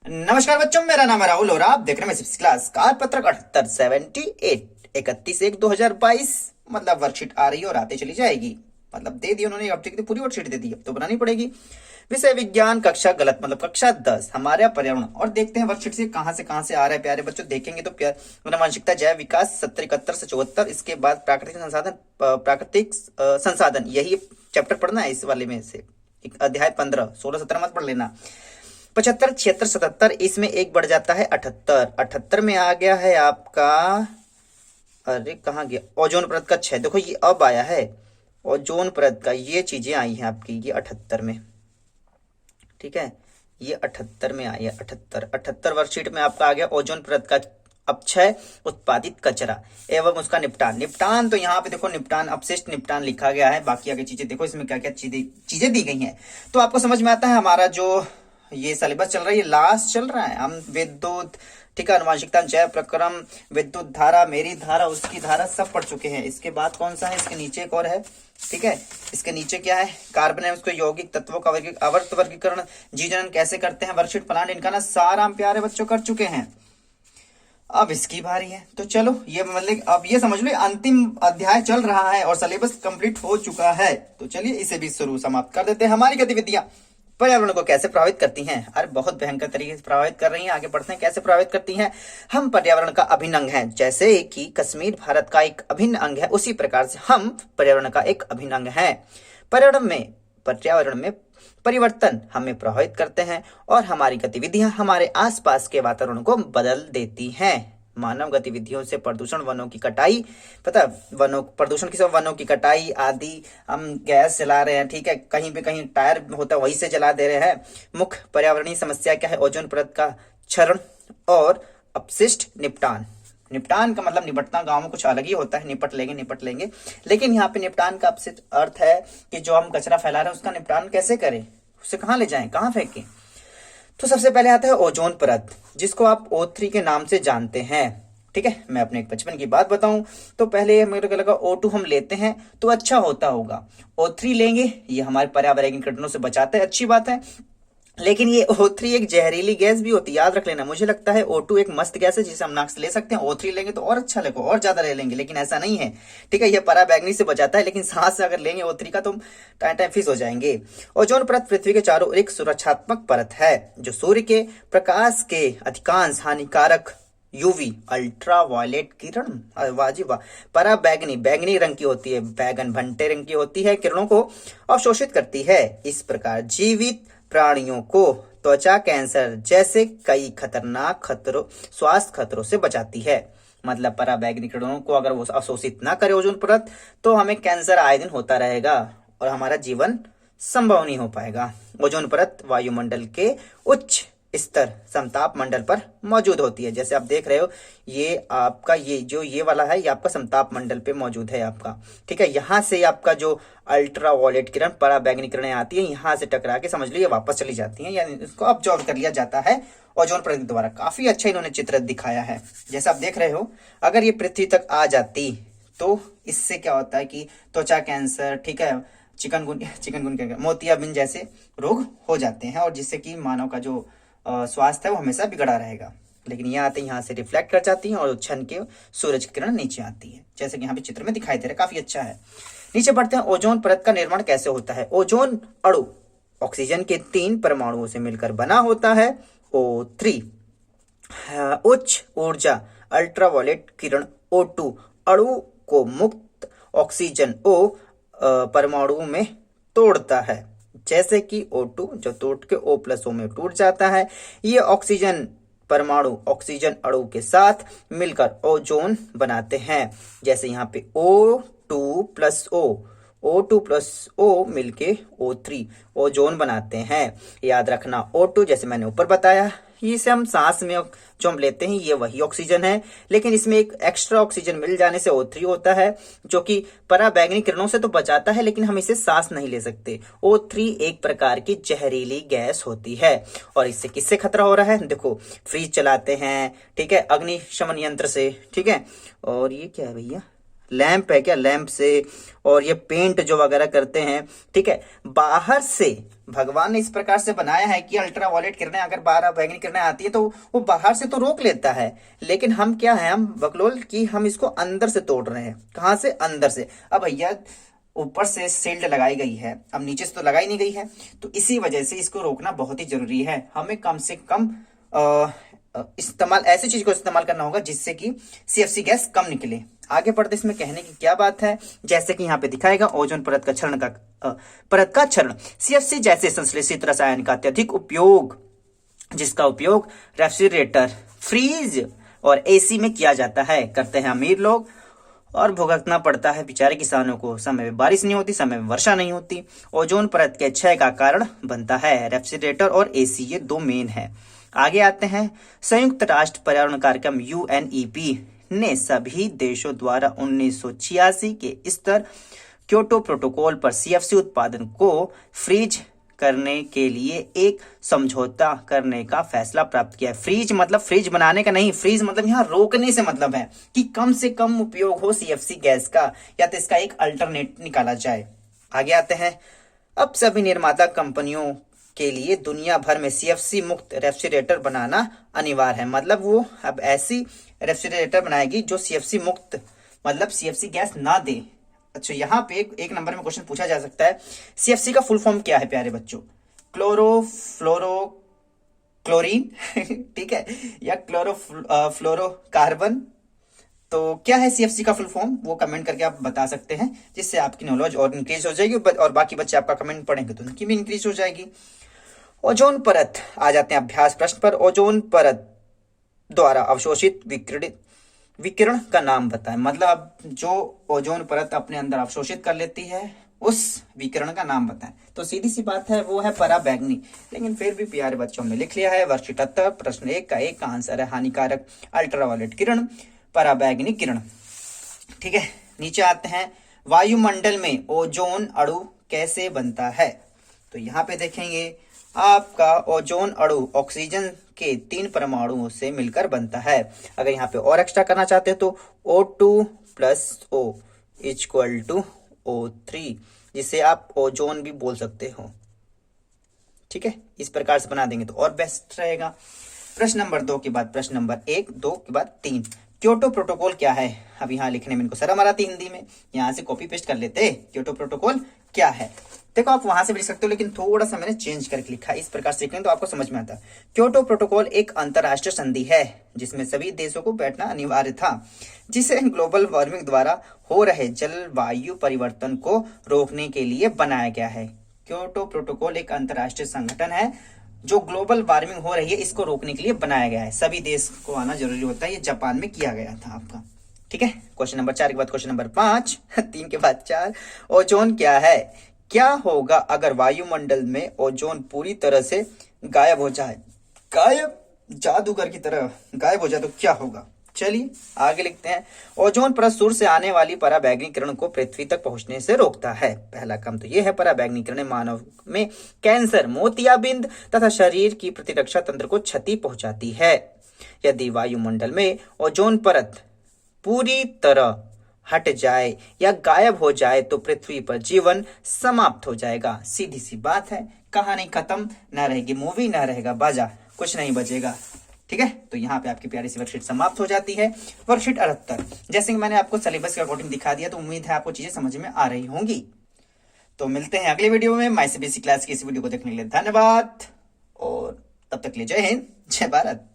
नमस्कार बच्चों, मेरा नाम है राहुल और आप देख रहे हैं सिक्स क्लास कारपत्रक 78 31/1/2022। मतलब वर्कशीट आ रही है और आते चली जाएगी। मतलब दे दी उन्होंने, अब तक पूरी वर्कशीट दे दी, अब तो बनानी पड़ेगी। विषय विज्ञान कक्षा गलत, मतलब कक्षा 10 हमारे यहाँ पर्यावरण। और देखते हैं वर्कशीट से कहाँ से आ रहा है। प्यारे बच्चों देखेंगे तो आनुवंशिकता, जैव विकास 70 71 से 74, इसके बाद प्राकृतिक संसाधन, यही चैप्टर पढ़ना है इस वाले में से। अध्याय 15 16 17 मत पढ़ लेना। 75 76 77, इसमें एक बढ़ जाता है 78। 78 में आ गया है आपका, अरे कहाँ गया, ओजोन परत का 6। देखो ये अब आया है ओजोन परत का, ये चीजें आई हैं आपकी ये 78 में। ठीक है, ये 78 में आई है। 78 वर्कशीट में आपका आ गया ओजोन परत का अपक्षय, उत्पादित कचरा एवं उसका निपटान। निपटान तो यहाँ पे देखो, निपटान अपशिष्ट निपटान लिखा गया है। बाकी आगे चीजें देखो, इसमें क्या क्या चीजें दी गई हैं, तो आपको समझ में आता है। हमारा जो ये सिलेबस चल रहा है, ये लास्ट चल रहा है। हम विद्युत, ठीक है, आनुवंशिकता, जैव प्रक्रम, विद्युत धारा, मेरी धारा, उसकी धारा सब पढ़ चुके हैं। इसके बाद कौन सा है, इसके नीचे एक और है। ठीक है, इसके नीचे क्या है, कार्बन है, उसको यौगिक तत्वों का आवर्त वर्गीकरण, जीवजनन कैसे करते हैं, वर्कशीट प्लांट, इनका ना सारा हम प्यारे बच्चों कर चुके हैं। अब इसकी बारी है, तो चलो ये मतलब अब ये समझ लो अंतिम अध्याय चल रहा है और सिलेबस कंप्लीट हो चुका है। तो चलिए इसे भी शुरू समाप्त कर देते हैं। हमारी गतिविधियां पर्यावरण को कैसे प्रभावित करती हैं? अरे बहुत भयंकर तरीके से प्रभावित कर रही हैं। आगे बढ़ते हैं, कैसे प्रभावित करती हैं। हम पर्यावरण का अभिन्न अंग हैं। जैसे कि कश्मीर भारत का एक अभिन्न अंग है, उसी प्रकार से हम पर्यावरण का एक अभिन्न अंग है। पर्यावरण में परिवर्तन हमें प्रभावित करते हैं और हमारी गतिविधियां हमारे आसपास के वातावरण को बदल देती हैं। मानव गतिविधियों से प्रदूषण, वनों की कटाई, पता वनों प्रदूषण की सब, वनों की कटाई आदि, हम गैस जला रहे हैं, ठीक है, कहीं पे कहीं टायर होता है वहीं से जला दे रहे हैं। मुख्य पर्यावरणीय समस्या क्या है, ओजोन परत का क्षरण और अपशिष्ट निपटान। निपटान का मतलब निपटना, गांव में कुछ अलग ही होता है, निपट लेंगे। लेकिन यहाँ पे निपटान का अपशिष्ट अर्थ है कि जो हम कचरा फैला रहे हैं उसका निपटान कैसे करें, उसे कहाँ ले जाएं, कहाँ फेंकें। तो सबसे पहले आता है ओजोन परत, जिसको आप O3 के नाम से जानते हैं। ठीक है, मैं अपने बचपन की बात बताऊं तो पहले मेरे को लगा O2 हम लेते हैं तो अच्छा होता होगा, O3 लेंगे, ये हमारे पर्यावरणीय घटनाओं से बचाता है, अच्छी बात है। लेकिन ये O3 एक जहरीली गैस भी होती है, याद रख लेना। मुझे लगता है O2 एक मस्त गैस है जिसे हम नाक से ले सकते हैं, O3 लेंगे तो और अच्छा लगेगा, और ज्यादा ले लेंगे, लेकिन ऐसा नहीं है। ठीक है, ये पराबैंगनी से बचाता है, लेकिन सांस से अगर लेंगे O3 का तो टाइम फिस हो जाएंगे। ओजोन परत पृथ्वी के चारों ओर एक सुरक्षात्मक परत है जो सूर्य के प्रकाश के अधिकांश हानिकारक यूवी अल्ट्रावायलेट किरण, वाजिबा पराबैंगनी, बैंगनी रंग की होती है, बैगन भंटे रंग की होती है, किरणों को अवशोषित करती है। इस प्रकार जीवित प्राणियों को त्वचा कैंसर जैसे कई खतरनाक खतरों, स्वास्थ्य खतरों से बचाती है। मतलब पराबैंगनी किरणों को अगर वो अवशोषित ना करे ओजोन परत, तो हमें कैंसर आए दिन होता रहेगा और हमारा जीवन संभव नहीं हो पाएगा। ओजोन परत वायुमंडल के उच्च स्तर समताप मंडल पर मौजूद होती है। जैसे आप देख रहे हो, ये आपका ये वाला है, ये आपका समताप मंडल पे मौजूद है आपका। ठीक है, यहाँ से आपका जो अल्ट्रावायलेट किरण, पराबैंगनी किरणें आती है, यहाँ से टकरा के समझ लो ये वापस चली जाती हैं, यानी इसको ऑब्जॉर्व कर लिया जाता है ओजोन परत द्वारा। काफी अच्छा इन्होंने चित्र दिखाया है। जैसे आप देख रहे हो, अगर ये पृथ्वी तक आ जाती तो इससे क्या होता है कि त्वचा कैंसर, ठीक है, चिकनगुनिया, मोतियाबिंद जैसे रोग हो जाते हैं, और जिससे कि मानव का जो स्वास्थ्य है वो हमेशा बिगड़ा रहेगा। लेकिन ये आते यहाँ से रिफ्लेक्ट कर जाती हैं और छन के सूरज की किरण नीचे आती है, जैसे कि यहाँ पे चित्र में दिखाई दे रहा है। काफी अच्छा है। नीचे बढ़ते हैं, ओजोन परत का निर्माण कैसे होता है। ओजोन अणु ऑक्सीजन के 3 परमाणुओं से मिलकर बना होता है। O3 उच्च ऊर्जा अल्ट्रावायलेट किरण O2 अणु को मुक्त ऑक्सीजन O परमाणु में तोड़ता है, जैसे कि O2 जो टूट के O+O में टूट जाता है। ये ऑक्सीजन परमाणु ऑक्सीजन अणु के साथ मिलकर ओजोन बनाते हैं। जैसे यहाँ पे O2+O मिलके O3 ओजोन बनाते हैं। याद रखना, O2 जैसे मैंने ऊपर बताया, इसे हम सांस में जो हम लेते हैं ये वही ऑक्सीजन है, लेकिन इसमें एक एक्स्ट्रा ऑक्सीजन मिल जाने से O3 होता है, जो कि पराबैंगनी किरणों से तो बचाता है, लेकिन हम इसे सांस नहीं ले सकते। O3 एक प्रकार की जहरीली गैस होती है। और इससे किससे खतरा हो रहा है, देखो, फ्रिज चलाते हैं, ठीक है, अग्निशमन यंत्र से, ठीक है, और ये क्या है भैया, लैंप है क्या, लैंप से, और ये पेंट जो वगैरह करते हैं, ठीक है, बाहर से भगवान ने इस प्रकार से बनाया है कि अल्ट्रावायलेट किरणें अगर बाहर बैंगनी किरणें आती है तो वो बाहर से तो रोक लेता है, लेकिन हम क्या है, हम बकलोल की हम इसको अंदर से तोड़ रहे हैं। कहां से, अंदर से। अब भैया ऊपर से शील्ड लगाई गई है, अब नीचे से तो लगाई नहीं गई है, तो इसी वजह से इसको रोकना बहुत ही जरूरी है। हमें कम से कम इस्तेमाल ऐसी चीज को इस्तेमाल करना होगा जिससे कि सीएफसी गैस कम निकले। आगे बढ़ते इसमें कहने की क्या बात है, जैसे कि यहाँ पे दिखाएगा ओजोन परत का क्षरण परत का क्षरण, सीएफसी जैसे संश्लेषित रसायन का अत्यधिक उपयोग, जिसका उपयोग रेफ्रिजरेटर, फ्रीज और एसी में किया जाता है, करते हैं अमीर लोग, और भुगतना पड़ता है बेचारे किसानों को। समय में बारिश नहीं होती, समय में वर्षा नहीं होती। ओजोन परत के क्षय का कारण बनता है रेफ्रिजरेटर और एसी, ये दो मेन है। आगे आते हैं, संयुक्त राष्ट्र पर्यावरण कार्यक्रम यूएनईपी ने सभी देशों द्वारा 1986 के स्तर क्योटो प्रोटोकॉल पर सीएफसी उत्पादन को फ्रीज करने के लिए एक समझौता करने का फैसला प्राप्त किया है। फ्रीज मतलब फ्रिज बनाने का नहीं, फ्रीज मतलब यहाँ रोकने से मतलब है कि कम से कम उपयोग हो सीएफसी गैस का, या तो इसका एक अल्टरनेट निकाला जाए। आगे आते हैं, अब सभी निर्माता कंपनियों के लिए दुनिया भर में सीएफसी मुक्त रेफ्रिजरेटर बनाना अनिवार्य है। मतलब वो अब ऐसी रेफ्रिजरेटर बनाएगी जो सीएफसी मुक्त, मतलब सीएफसी गैस ना दे। अच्छा, यहाँ पे एक नंबर में क्वेश्चन पूछा जा सकता है, सीएफसी का फुल फॉर्म क्या है प्यारे बच्चों? क्लोरीन ठीक है, या फ्लोरोकार्बन। तो क्या है सीएफसी का फुल फॉर्म, वो कमेंट करके आप बता सकते हैं, जिससे आपकी नॉलेज और इंक्रीज हो जाएगी, और बाकी बच्चे आपका कमेंट पढ़ेंगे तो उनकी भी इंक्रीज हो जाएगी। ओजोन परत, आ जाते हैं अभ्यास प्रश्न पर। ओजोन परत द्वारा अवशोषित विकिरण का नाम बताएं। मतलब जो ओजोन परत अपने अंदर अवशोषित कर लेती है उस विकिरण का नाम बताएं। तो सीधी सी बात है, वो है पराबैंगनी। लेकिन फिर भी प्यारे बच्चों में लिख लिया है वर्कशीट 78 प्रश्न 1 का आंसर है हानिकारक अल्ट्रावायलेट किरण, पराबैंगनी किरण। ठीक है, नीचे आते हैं, वायुमंडल में ओजोन अणु कैसे बनता है? तो यहाँ पे देखेंगे आपका ओजोन अणु ऑक्सीजन के 3 परमाणुओं से मिलकर बनता है। अगर यहाँ पे और एक्स्ट्रा करना चाहते हैं तो O2 + O = O3, जिसे आप ओजोन भी बोल सकते हो। ठीक है, इस प्रकार से बना देंगे तो और बेस्ट रहेगा। प्रश्न नंबर 2 के बाद प्रश्न नंबर 1, 2 के बाद 3, क्योटो प्रोटोकॉल क्या है? अब यहाँ लिखने में इनको शर्म आ रही हिंदी में, यहाँ से कॉपी पेस्ट कर लेते। क्योटो प्रोटोकॉल क्या है? देखो, आप वहां से भी लिख सकते हो, लेकिन थोड़ा सा मैंने चेंज करके लिखा है, इस प्रकार से लिखें तो आपको समझ में आता है। क्योटो प्रोटोकॉल एक अंतरराष्ट्रीय संधि है जिसमें सभी देशों को बैठना अनिवार्य था, जिसे ग्लोबल वार्मिंग द्वारा हो रहे जलवायु परिवर्तन को रोकने के लिए बनाया गया है। क्योटो प्रोटोकॉल एक अंतरराष्ट्रीय संगठन है जो ग्लोबल वार्मिंग हो रही है इसको रोकने के लिए बनाया गया है। सभी देश को आना जरूरी होता है, ये जापान में किया गया था आपका। ठीक है, क्वेश्चन नंबर 4 के बाद क्वेश्चन नंबर 5, 3 के बाद 4, ओजोन क्या है? क्या होगा अगर वायुमंडल में ओजोन पूरी तरह से गायब हो जाए? गायब, जादूगर की तरह गायब हो जाए तो क्या होगा? चलिए आगे लिखते हैं। ओजोन परत सूर्य से आने वाली पराबैंगनी किरण को पृथ्वी तक पहुंचने से रोकता है। पहला काम तो यह है, पराबैंगनी किरणें मानव में कैंसर, मोतियाबिंद तथा शरीर की प्रतिरक्षा तंत्र को क्षति पहुंचाती है। यदि वायुमंडल में ओजोन परत पूरी तरह हट जाए या गायब हो जाए तो पृथ्वी पर जीवन समाप्त हो जाएगा। सीधी सी बात है, कहानी खत्म, ना रहेगी मूवी, ना रहेगा बाजा, कुछ नहीं बचेगा। ठीक है, तो यहाँ पे आपकी प्यारी सी वर्कशीट समाप्त हो जाती है। वर्कशीट 78, जैसे कि मैंने आपको सिलेबस के अकॉर्डिंग दिखा दिया, तो उम्मीद है आपको चीजें समझ में आ रही होंगी। तो मिलते हैं अगले वीडियो में। माय सीबीएसई क्लास की इस वीडियो को देखने के लिए धन्यवाद, और तब तक के लिए जय हिंद, जय भारत।